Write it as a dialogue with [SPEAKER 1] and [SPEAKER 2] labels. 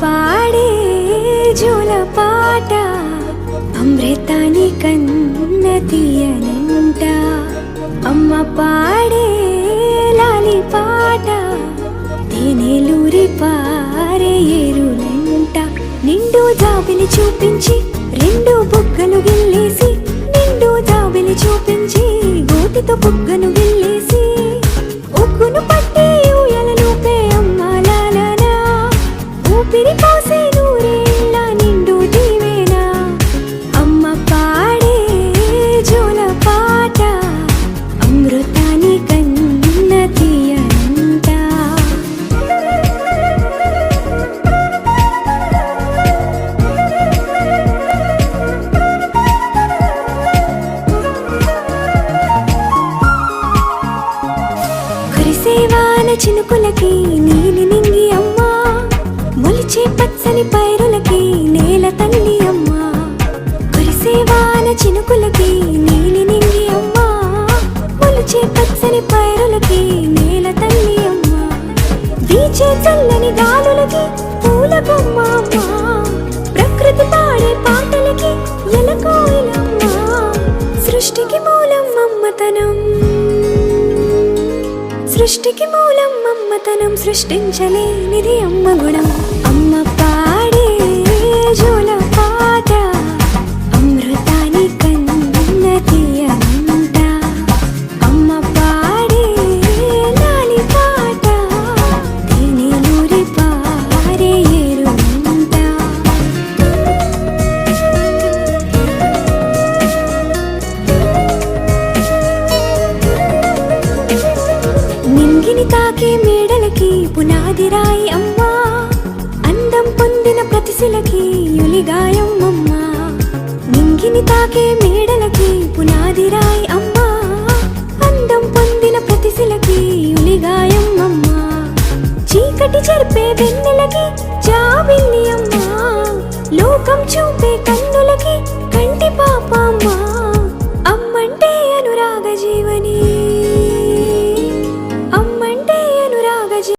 [SPEAKER 1] పాడే జోల పాట అమృతాని కన్న తీయనంట. అమ్మ పాడే లాలి పాట తేనెలూరి పారే ఏరులంట. నిండు జాబిలి చూపించి రెండు బుగ్గలు గిల్లేసి, నిండు జాబిలి చూపించి గోటితో బుగ్గను గిల్లేసి, ఉగ్గును పట్టి ఊయలలోపే అమ్మ లాలనా, ఊపిరి పోసే నూరేళ్ళ నిండు దీవేనా. అమ్మ పాడే జోల పాట అమృతాని కన్న తీయనంట. కురిసేవాన చినుకులకి నీలి నింగి అమ్మ, మొలిచే పచ్చని పైరులకి నేల తల్లి అమ్మ. కురిసేవాన చినుకులకి నీలి నింగి అమ్మ, మొలిచే పచ్చని పైరులకి నేల తల్లి అమ్మ. వీచే చల్లని గాలులకి పూల బొమ్మ అమ్మ, ప్రకృతి పాడే పాటలకి ఎలకోయిలమ్మ. సృష్టికి మూలం అమ్మతనం, సృష్టికి మూలం అమ్మతనం, సృష్టించలేనిది అమ్మ గుణం. అమ్మ పాడే జోల పాట అమృతాని కన్న తీయనంట. అమ్మ పాడే లాలి పాట తేనెలూరి పారే ఏరులంట. నింగిని తాకే మేడలకి పునాది రాయి అమ్మ, అందం పొందిన ప్రతిశిలకి యులిగాయం అమ్మ. నింగిని తాకే మేడలకి పునాది రాయి అమ్మ, అందం పొందిన ప్రతిశిలకి యులిగాయం అమ్మ. చీకటి చెరిపే వెన్నెలకి జాబిల్లి అమ్మ, లోకం చూపే కన్నులకి